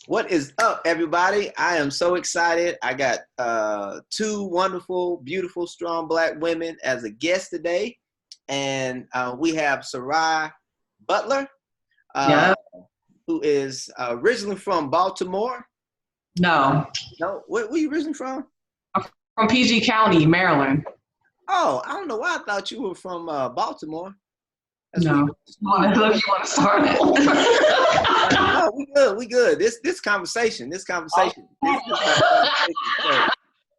What is up, everybody? I am so excited. I got two wonderful, beautiful, strong Black women as a guest today. And we have Sarai Butler, uh, Yeah. who is originally from Baltimore. No, No, where you originally from? I'm from PG County, Maryland. Oh, I don't know why I thought you were from Baltimore. That's where you No. went to school. Look, you want to start it? No, we good. We good. This conversation. This conversation. This conversation. So, No,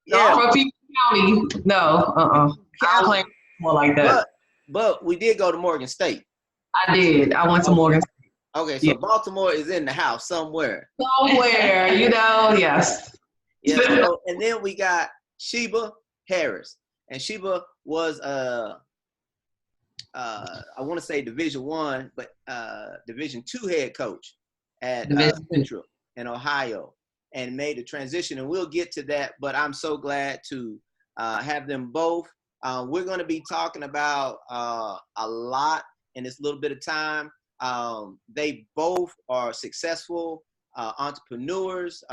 yeah, I'm from PG County. No, I don't Cali. claim more like that. But we did go to Morgan State. I did. I went to Okay. Morgan. Okay, so Yeah. Baltimore is in the house somewhere. Somewhere, yes. Yeah. So, and then we got Sheba Harris, and Sheba was I want to say Division I, but Division II head coach at Division two. Central in Ohio, and made the transition. And we'll get to that. But I'm so glad to have them both. We're going to be talking about a lot in this little bit of time. They both are successful entrepreneurs,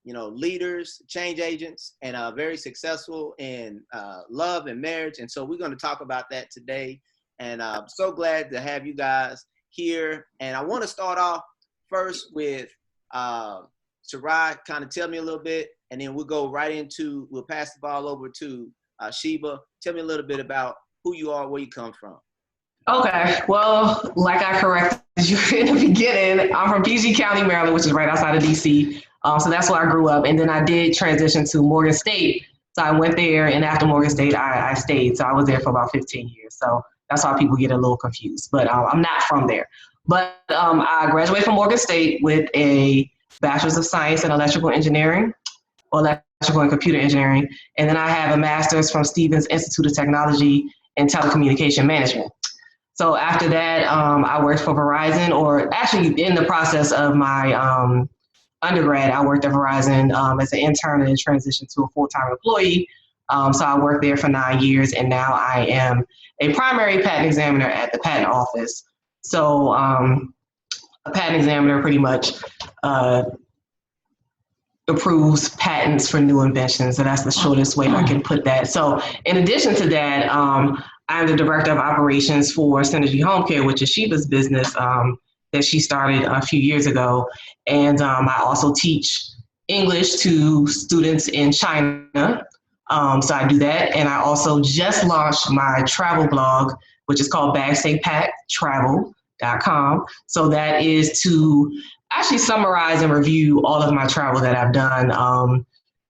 leaders, change agents, and very successful in love and marriage. And so we're going to talk about that today. And I'm so glad to have you guys here. And I want to start off first with Sarai, kind of tell me a little bit, and then we'll go right into, we'll pass the ball over to Sheba. Tell me a little bit about who you are, where you come from. Okay. Well, like I corrected you in the beginning, I'm from PG County, Maryland, which is right outside of DC. So that's where I grew up. And then I did transition to Morgan State. So I went there, and after Morgan State, I stayed. So I was there for about 15 years. So that's why people get a little confused. But I'm not from there. But I graduated from Morgan State with a Bachelor's of Science in Electrical Engineering, or Electrical and Computer Engineering. And then I have a Master's from Stevens Institute of Technology in Telecommunication Management. So after that, I worked for Verizon, or actually in the process of my undergrad, I worked at Verizon as an intern and transitioned to a full-time employee. So I worked there for 9 years, and now I am a primary patent examiner at the patent office. So a patent examiner pretty much approves patents for new inventions. So that's the shortest way I can put that. So in addition to that, I'm the director of operations for Synergy Home Care, which is Sheba's business that she started a few years ago. And I also teach English to students in China. So I do that. And I also just launched my travel blog, which is called BagSafePackTravel.com. So that is to actually summarize and review all of my travel that I've done.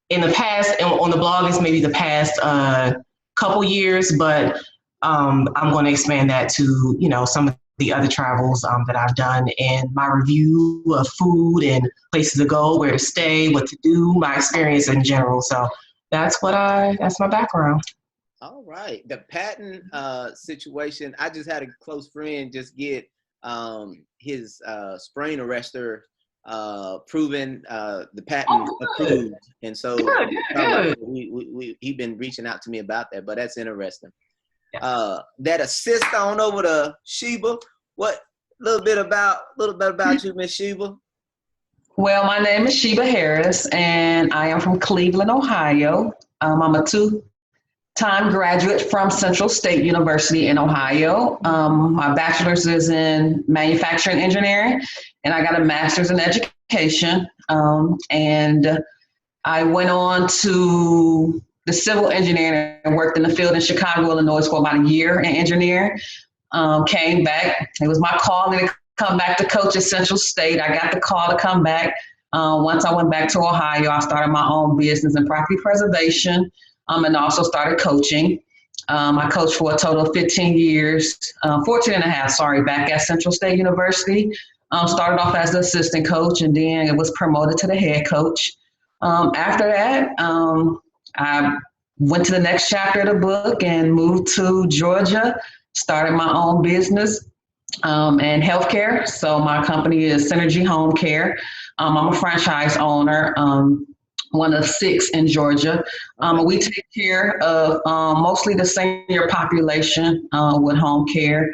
In the past, on the blog, it's maybe the past couple years, but I'm going to expand that to, some of the other travels that I've done, and my review of food and places to go, where to stay, what to do, my experience in general. So that's my background. All right. The patent situation, I just had a close friend just get his sprain arrestor proven, the patent approved. And so Good. he's been reaching out to me about that, but that's interesting. That assist on over to Sheba. What little bit about you, Miss Sheba? Well, my name is Sheba Harris, and I am from Cleveland, Ohio. I'm a two-time graduate from Central State University in Ohio. My bachelor's is in manufacturing engineering, and I got a master's in education. And I went on to the civil engineering and worked in the field in Chicago, Illinois for about a year in engineering. Came back. It was my calling to come back to coach at Central State. I got the call to come back. Once I went back to Ohio, I started my own business in property preservation, and also started coaching. I coached for a total of 15 years, 14 and a half, back at Central State University. Started off as the assistant coach, and then it was promoted to the head coach. After that, I went to the next chapter of the book and moved to Georgia, started my own business and healthcare. So my company is Synergy Home Care. I'm a franchise owner, one of 6 in Georgia. We take care of mostly the senior population with home care.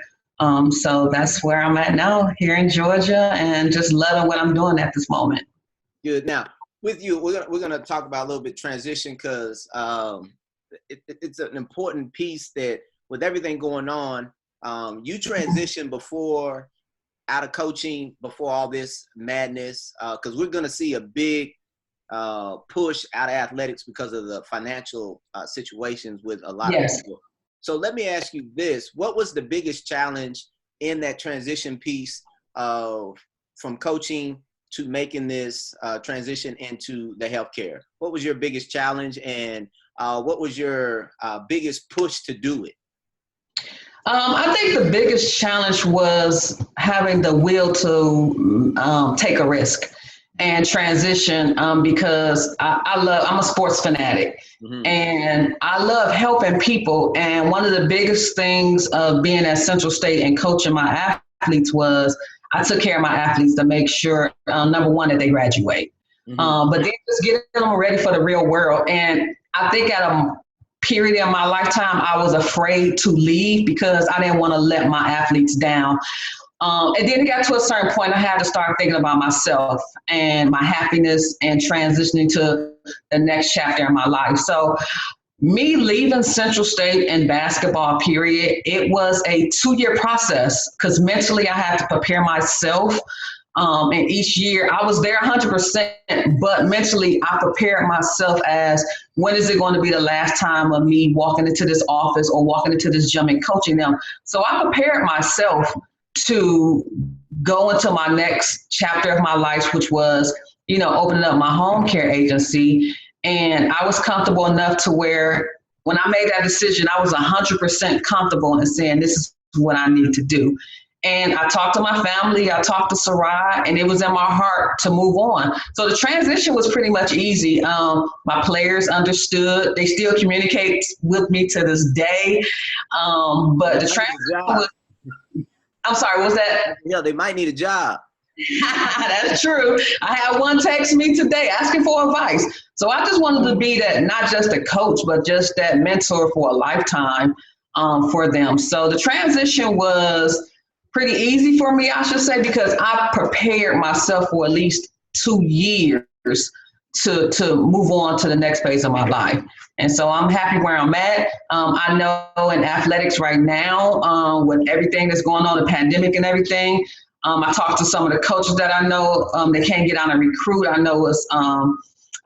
So that's where I'm at now, here in Georgia, and just loving what I'm doing at this moment. Good. Now, with you, we're gonna talk about a little bit transition because it's an important piece that with everything going on, you transitioned before out of coaching before all this madness because we're gonna see a big push out of athletics because of the financial situations with a lot of people. So let me ask you this: what was the biggest challenge in that transition piece of from coaching to making this transition into the healthcare? What was your biggest challenge, and what was your biggest push to do it? I think the biggest challenge was having the will to take a risk and transition because I'm a sports fanatic and I love helping people. And one of the biggest things of being at Central State and coaching my athletes was I took care of my athletes to make sure, number one, that they graduate, but then just getting them ready for the real world. And I think at a period in my lifetime, I was afraid to leave because I didn't want to let my athletes down. And then it got to a certain point, I had to start thinking about myself and my happiness and transitioning to the next chapter in my life. So me leaving Central State in basketball, period, it was a 2-year process because mentally I had to prepare myself. And each year I was there 100%, but mentally I prepared myself as when is it going to be the last time of me walking into this office or walking into this gym and coaching them. So I prepared myself to go into my next chapter of my life, which was, opening up my home care agency. And I was comfortable enough to where when I made that decision, I was 100% comfortable in saying, this is what I need to do. And I talked to my family, I talked to Sarai, and it was in my heart to move on. So the transition was pretty much easy. My players understood. They still communicate with me to this day. But the transition was, I'm sorry, what was that? Yeah, they might need a job. That's true. I had one text me today asking for advice. So I just wanted to be that, not just a coach, but just that mentor for a lifetime for them. So the transition was pretty easy for me, I should say, because I prepared myself for at least 2 years to move on to the next phase of my life. And so I'm happy where I'm at. I know in athletics right now, with everything that's going on, the pandemic and everything, I talked to some of the coaches that I know they can't get on a recruit. I know it's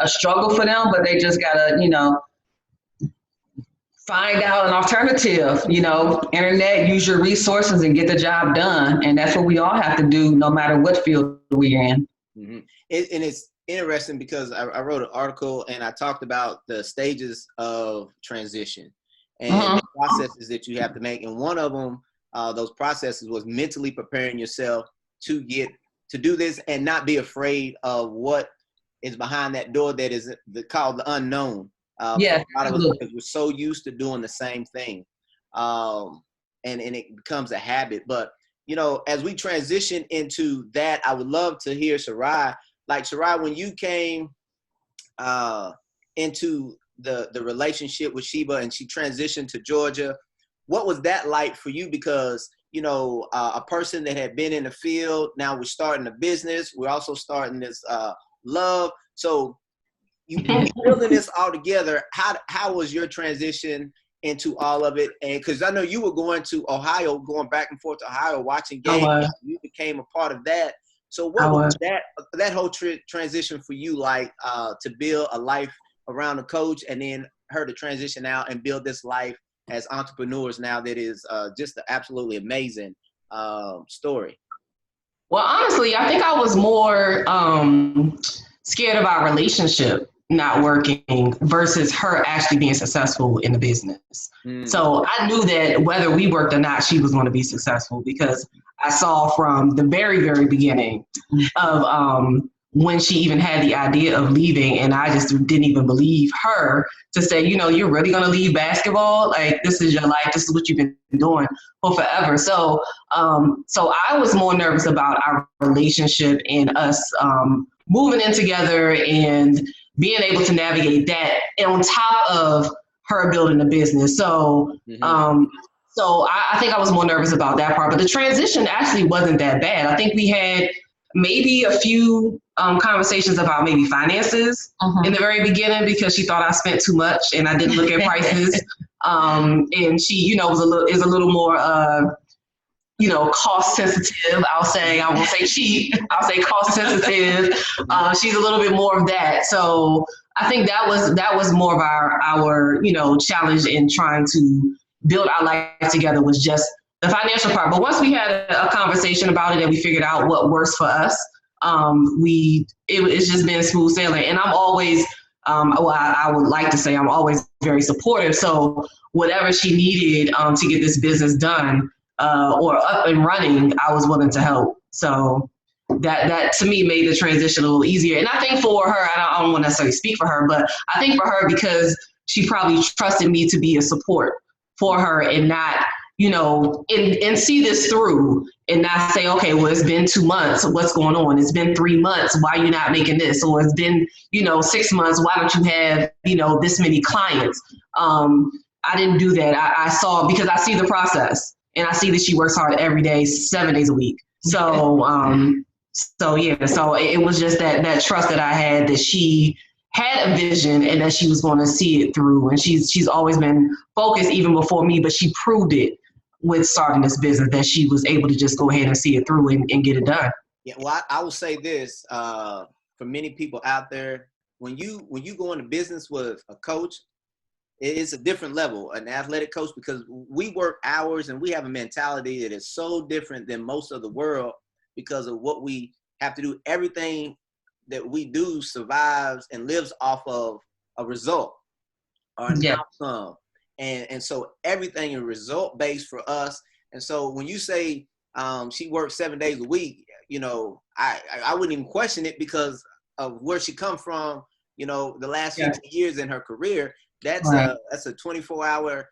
a struggle for them, but they just got to, find out an alternative, internet, use your resources and get the job done. And that's what we all have to do no matter what field we're in. And it's interesting because I wrote an article and I talked about the stages of transition and the processes that you have to make. And one of them, those processes was mentally preparing yourself to do this and not be afraid of what is behind that door that is called the unknown. Yeah, a lot of us, because we're so used to doing the same thing, and it becomes a habit. But as we transition into that, I would love to hear Sarai. Like Sarai, when you came into the relationship with Sheba and she transitioned to Georgia, what was that like for you? Because a person that had been in the field, now we're starting a business. We're also starting this love. So you building this all together. How was your transition into all of it? And because I know you were going to Ohio, going back and forth to Ohio, watching games. You became a part of that. So what was that whole transition for you like to build a life around a coach and then her to transition out and build this life as entrepreneurs now that is just an absolutely amazing story? Well, honestly, I think I was more scared of our relationship not working versus her actually being successful in the business. So I knew that whether we worked or not, she was going to be successful because I saw from the very, very beginning of when she even had the idea of leaving, and I just didn't even believe her to say, you're really going to leave basketball? Like, this is your life. This is what you've been doing for forever. So I was more nervous about our relationship and us moving in together and being able to navigate that on top of her building a business. So, so I think I was more nervous about that part, but the transition actually wasn't that bad. I think we had maybe a few conversations about maybe finances in the very beginning, because she thought I spent too much and I didn't look at prices. And she, was a little more, cost sensitive. I won't say cheap. I'll say cost sensitive. She's a little bit more of that. So I think that was more of our challenge in trying to build our life together, was just the financial part. But once we had a conversation about it and we figured out what works for us, it's just been smooth sailing. And I'm always, I would like to say I'm always very supportive. So whatever she needed to get this business done or up and running, I was willing to help. So that to me made the transition a little easier. And I think for her, I don't want to necessarily speak for her, but I think for her, because she probably trusted me to be a support for her and not, and see this through and not say, okay, well, it's been 2 months. What's going on? It's been 3 months. Why are you not making this? Or it's been, 6 months. Why don't you have, this many clients? I didn't do that. I saw, because I see the process and I see that she works hard every day, 7 days a week. So, so it was just that trust that I had, that she had a vision and that she was going to see it through. And she's always been focused even before me, but she proved it with starting this business, that she was able to just go ahead and see it through and get it done. Yeah, well, I will say this, for many people out there, when you go into business with a coach, it's a different level, an athletic coach, because we work hours and we have a mentality that is so different than most of the world because of what we have to do. Everything that we do survives and lives off of a result or an outcome. And so everything is result based for us. And so when you say she works 7 days a week, I wouldn't even question it because of where she come from, the last 15 years in her career. That's a 24-hour,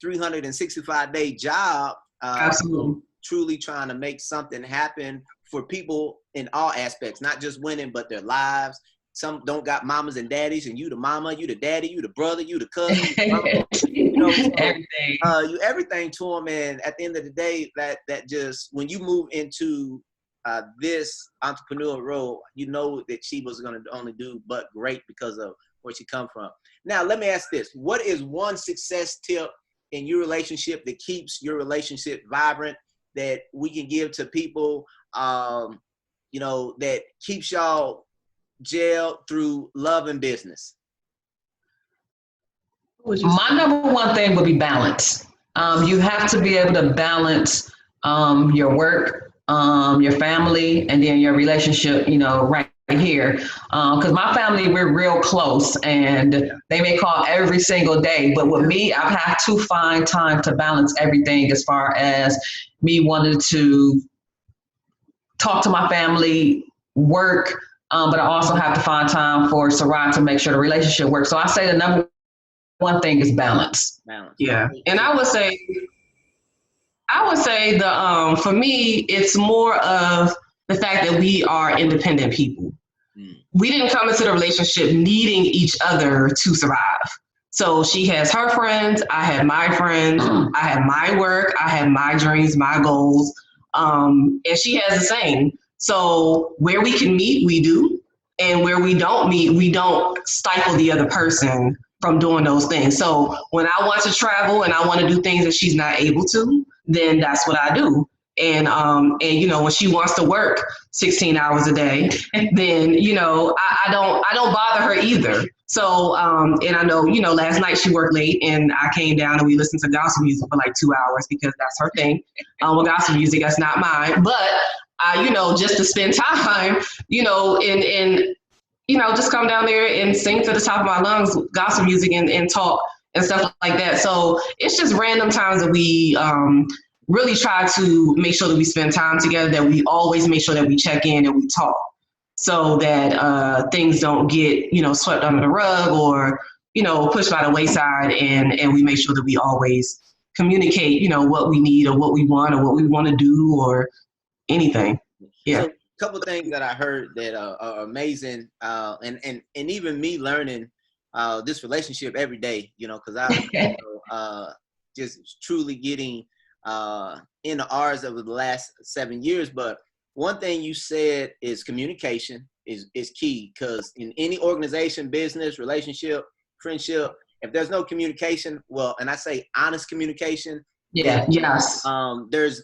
365-day job. Absolutely. Truly trying to make something happen for people in all aspects, not just winning, but their lives. Some don't got mamas and daddies, and you the mama, you the daddy, you the brother, you the cousin, everything. You everything to them. And at the end of the day, that just, when you move into this entrepreneurial role, that she was going to only do but great because of where she come from. Now, let me ask this: what is one success tip in your relationship that keeps your relationship vibrant, that we can give to people, that keeps y'all gelled through love and business? My number one thing would be balance. You have to be able to balance your work, your family, and then your relationship, right here. Because my family, we're real close and they may call every single day. But with me, I've had to find time to balance everything, as far as me wanting to talk to my family, work, but I also have to find time for Sarai to make sure the relationship works. So I say the number one thing is balance. Yeah. And I would say for me, it's more of the fact that we are independent people. We didn't come into the relationship needing each other to survive. So she has her friends, I have my friends, I have my work, I have my dreams, my goals, and she has the same. So where we can meet, we do. And where we don't meet, we don't stifle the other person from doing those things. So when I want to travel and I want to do things that she's not able to, then that's what I do. And when she wants to work 16 hours a day, then, I don't bother her either. So, and I know, last night she worked late and I came down and we listened to gospel music for like 2 hours because that's her thing. With gospel music, that's not mine. But, just to spend time, and just come down there and sing to the top of my lungs, gospel music and talk and stuff like that. So it's just random times that we really try to make sure that we spend time together, that we always make sure that we check in and we talk, so that things don't get, swept under the rug or, pushed by the wayside. And we make sure that we always communicate, what we need or what we want or what we want to do or anything. Yeah. So, a couple of things that I heard that are amazing, and even me learning this relationship every day, because I just truly getting in the R's over the last 7 years. But one thing you said is communication is key, because in any organization, business, relationship, friendship, if there's no communication, well, and I say honest communication, Yeah. Yes. there's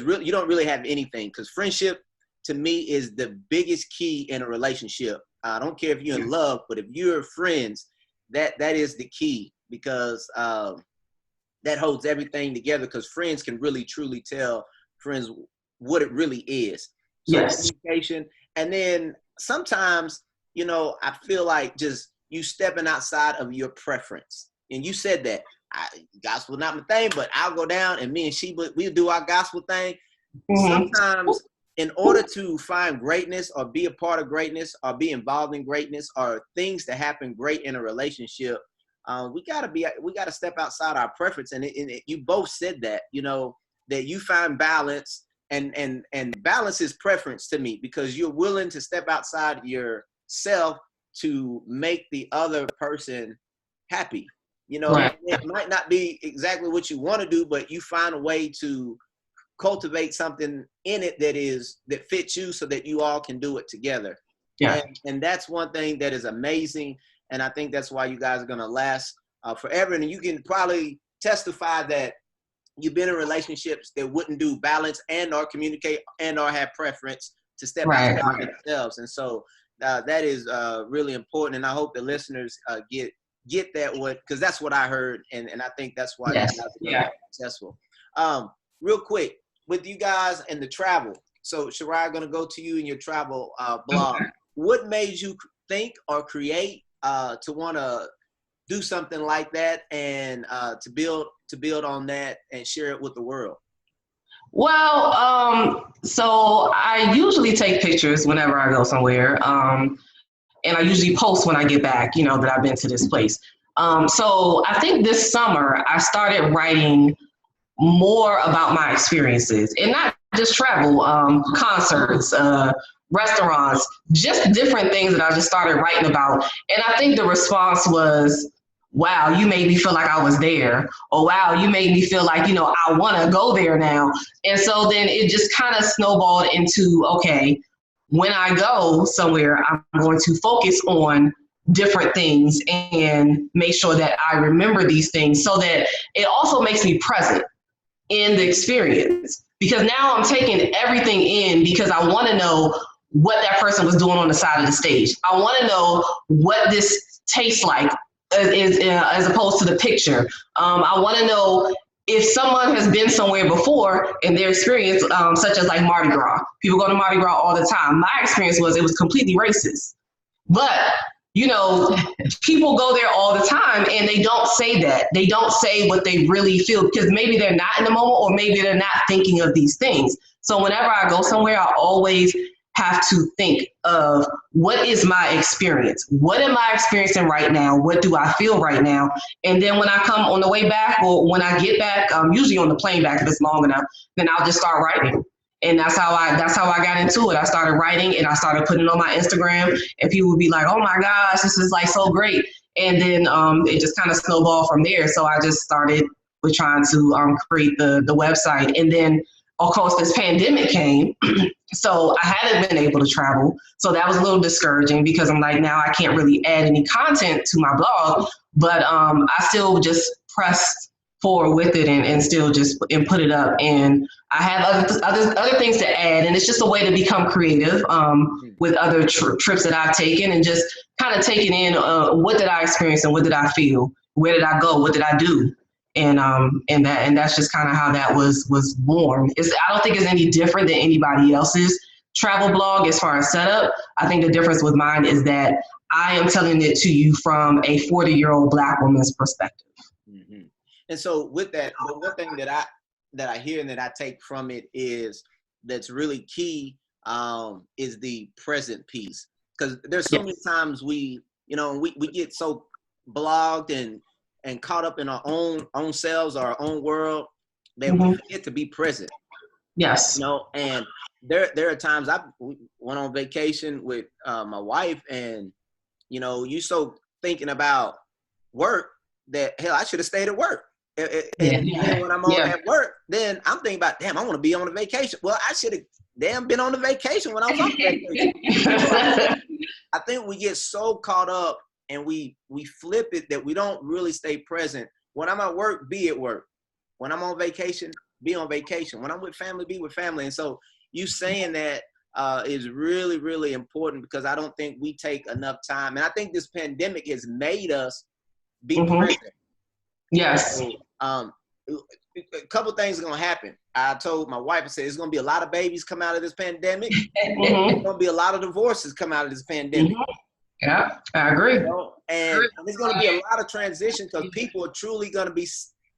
really, you don't really have anything, because friendship to me is the biggest key in a relationship. I don't care if you're in love, but if you're friends, that is the key, because that holds everything together, because friends can really truly tell friends what it really is. So Yes. communication. And then sometimes, you know, I feel like just you stepping outside of your preference. And you said that gospel not my thing, but I'll go down and me and Sheba, we'll do our gospel thing. Sometimes in order to find greatness or be a part of greatness or be involved in greatness or things to happen great in a relationship, we gotta step outside our preference. And you both said that, you know, that you find balance, and balance is preference to me, because you're willing to step outside yourself to make the other person happy. You know, Right. it might not be exactly what you want to do, but you find a way to cultivate something in it that fits you, so that you all can do it together. Yeah. And that's one thing that is amazing. And I think that's why you guys are going to last forever. And you can probably testify that you've been in relationships that wouldn't do balance and or communicate and or have preference to step Right. outside themselves. And so that is really important. And I hope the listeners get that, because that's what I heard. And I think that's why you guys are going to be successful. Real quick, with you guys and the travel. So Sarai, I'm going to go to you in your travel blog. What made you think or create to want to do something like that, and to build on that and share it with the world? Well, so I usually take pictures whenever I go somewhere. And I usually post when I get back, you know, that I've been to this place. So I think this summer I started writing more about my experiences, and not just travel, concerts, restaurants, just different things that I just started writing about. And I think the response was, wow, you made me feel like I was there. Or wow, you made me feel like, you know, I want to go there now. And so then it just kind of snowballed into, okay, when I go somewhere, I'm going to focus on different things and make sure that I remember these things, so that it also makes me present in the experience. Because now I'm taking everything in, because I want to know what that person was doing on the side of the stage. I want to know what this tastes like as opposed to the picture. I want to know if someone has been somewhere before and their experience, such as like Mardi Gras. People go to Mardi Gras all the time. My experience was it was completely racist. But, you know, people go there all the time and they don't say that. They don't say what they really feel, because maybe they're not in the moment, or maybe they're not thinking of these things. So whenever I go somewhere, I always have to think of, what is my experience? What am I experiencing right now? What do I feel right now? And then when I come on the way back, or when I get back, usually on the plane back if it's long enough, then I'll just start writing. And that's how I got into it. I started writing and I started putting it on my Instagram, and people would be like, oh my gosh, this is like so great. And then it just kind of snowballed from there. So I just started with trying to create the website. And then, of course, this pandemic came. So I hadn't been able to travel. So that was a little discouraging, because I'm like, now I can't really add any content to my blog, but I still just pressed forward with it and still just put it up. And I have other things to add, and it's just a way to become creative with other trips that I've taken, and just kind of taking in what did I experience and what did I feel, where did I go, what did I do, and that's just kind of how that was born. I don't think it's any different than anybody else's travel blog as far as setup. I think the difference with mine is that I am telling it to you from a 40-year-old Black woman's perspective. Mm-hmm. And so with that, the one thing that I hear and that I take from it is that's really key is the present piece. Because there's so many times we get so blogged and caught up in our own selves, our own world, that we forget to be present. Yes. You know, and there are times I went on vacation with my wife, and you know, you so thinking about work that hell, I should have stayed at work. And then when I'm on at work, then I'm thinking about, damn, I want to be on a vacation. Well, I should have been on the vacation when I was on vacation. I think we get so caught up and we flip it that we don't really stay present. When I'm at work, be at work. When I'm on vacation, be on vacation. When I'm with family, be with family. And so you saying that is really, really important, because I don't think we take enough time. And I think this pandemic has made us be present. Yes. So, a couple things are going to happen. I told my wife, I said, there's going to be a lot of babies come out of this pandemic. There's going to be a lot of divorces come out of this pandemic. Yeah, I agree. You know? And there's going to be a lot of transition, because people are truly going to be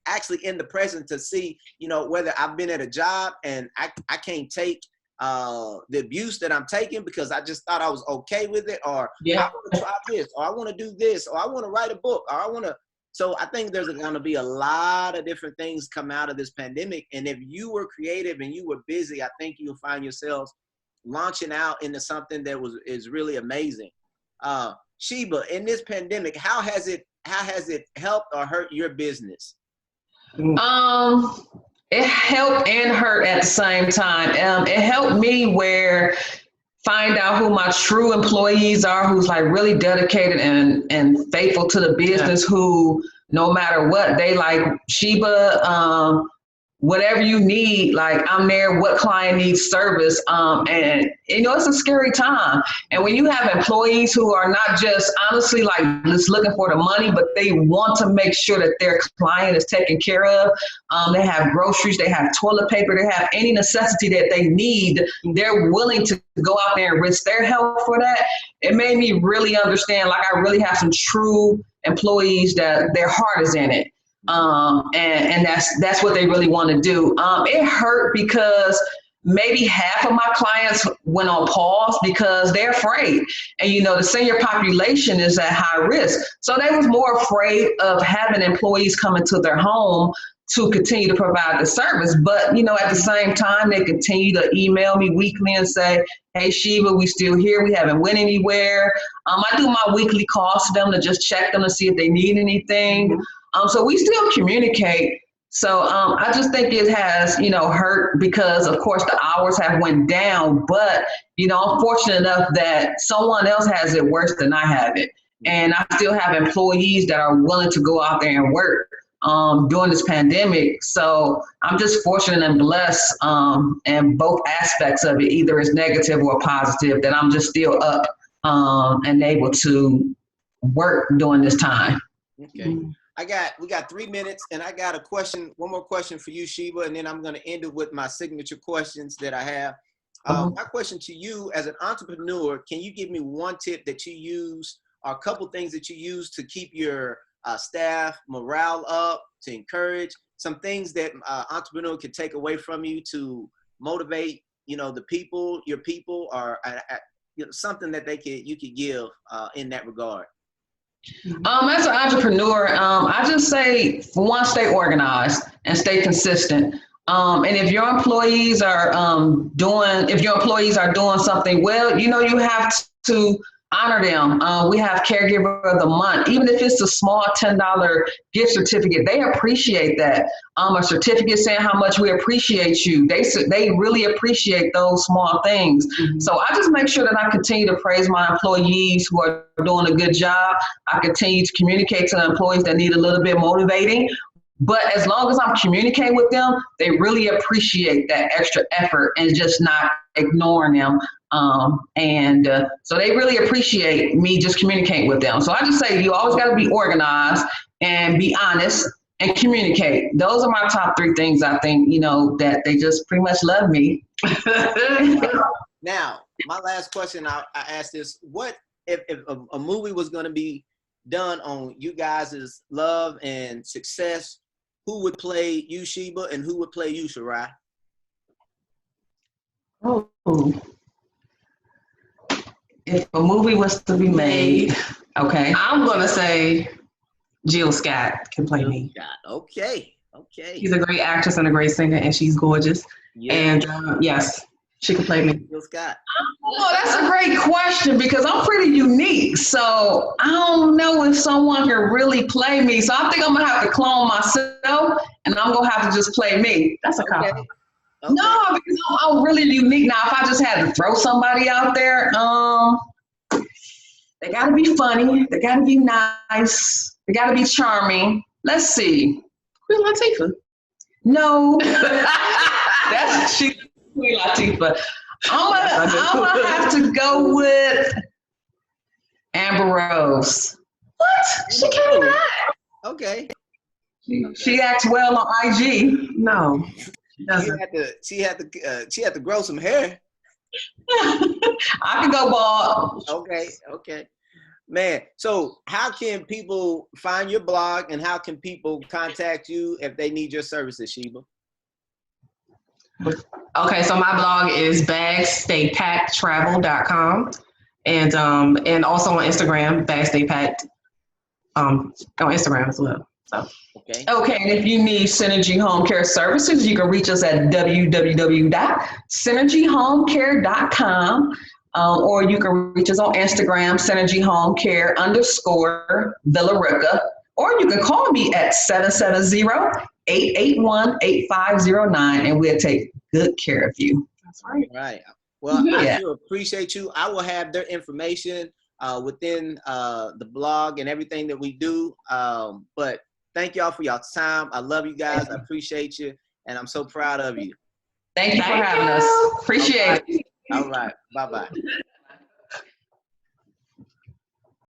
actually in the present to see, you know, whether I've been at a job and I can't take the abuse that I'm taking because I just thought I was okay with it, or I want to try this, or I want to do this, or I want to write a book, or I want to. So I think there's going to be a lot of different things come out of this pandemic. And if you were creative and you were busy, I think you'll find yourselves launching out into something that is really amazing. Sheba, in this pandemic, how has it helped or hurt your business? It helped and hurt at the same time. It helped me find out who my true employees are, who's like really dedicated and faithful to the business, who no matter what, they like, Sheba, whatever you need, like I'm there, what client needs service. And you know, it's a scary time. And when you have employees who are not just honestly like just looking for the money, but they want to make sure that their client is taken care of. They have groceries, they have toilet paper, they have any necessity that they need. They're willing to go out there and risk their health for that. It made me really understand, like I really have some true employees that their heart is in it. And that's what they really want to do. It hurt because maybe half of my clients went on pause because they're afraid. And, you know, the senior population is at high risk. So they was more afraid of having employees come into their home to continue to provide the service. But, you know, at the same time, they continue to email me weekly and say, hey, Sheba, we still here. We haven't went anywhere. I do my weekly calls to them to just check them to see if they need anything. So we still communicate. So I just think it has, you know, hurt because, of course, the hours have went down. But, you know, I'm fortunate enough that someone else has it worse than I have it. And I still have employees that are willing to go out there and work during this pandemic. So I'm just fortunate and blessed in both aspects of it. Either it's negative or positive, that I'm just still up and able to work during this time. Okay. We got 3 minutes, and I got one more question for you, Sheba, and then I'm going to end it with my signature questions that I have. My question to you as an entrepreneur, can you give me one tip that you use, or a couple things that you use to keep your staff morale up, to encourage some things that entrepreneur could take away from you to motivate, you know, your people, or you know, something that you could give in that regard? As an entrepreneur, I just say, for one, stay organized and stay consistent. And if your employees are doing something well, you know, you have to honor them. We have Caregiver of the Month. Even if it's a small $10 gift certificate, they appreciate that. A certificate saying how much we appreciate you. They really appreciate those small things. So I just make sure that I continue to praise my employees who are doing a good job. I continue to communicate to the employees that need a little bit motivating. But as long as I'm communicating with them, they really appreciate that extra effort and just not ignoring them. So they really appreciate me just communicating with them. So I just say you always got to be organized and be honest and communicate. Those are my top 3 things, I think, you know, that they just pretty much love me. Now, my last question, I asked this: what if a movie was going to be done on you guys' love and success? Who would play you, Sheba, and who would play you, Sarai? Oh. If a movie was to be made, okay, I'm going to say Jill Scott can play me. Okay. She's a great actress and a great singer, and she's gorgeous. Yeah. And yes, She can play me. Jill Scott. Oh, that's a great question because I'm pretty unique. So I don't know if someone can really play me. So I think I'm gonna have to clone myself and I'm gonna have to just play me. That's a cop. Okay. No, because I'm really unique. Now, if I just had to throw somebody out there, they gotta be funny, they gotta be nice, they gotta be charming. Let's see. Queen Latifah. No, that's she Queen Latifah. I'm gonna have to go with Amber Rose. What? She can't act. Okay. She acts well on IG. No. She She doesn't. had to grow some hair. I can go bald. Okay. Man, so how can people find your blog and how can people contact you if they need your services, Sheba? Okay, so my blog is bagstaypacktravel.com and also on Instagram, bagstaypacked on Instagram as well. So Okay, and if you need Synergy Home Care Services, you can reach us at www.synergyhomecare.com, or you can reach us on Instagram, synergyhomecare_Villarica, or you can call me at 770-881-8509, and we'll take good care of you. that's right. Right. Well, Yeah. I sure appreciate you. I will have their information within the blog and everything that we do. But thank y'all for your time. I love you guys. I appreciate you. And I'm so proud of you. Thank you for having us. Appreciate it. All right. Bye-bye.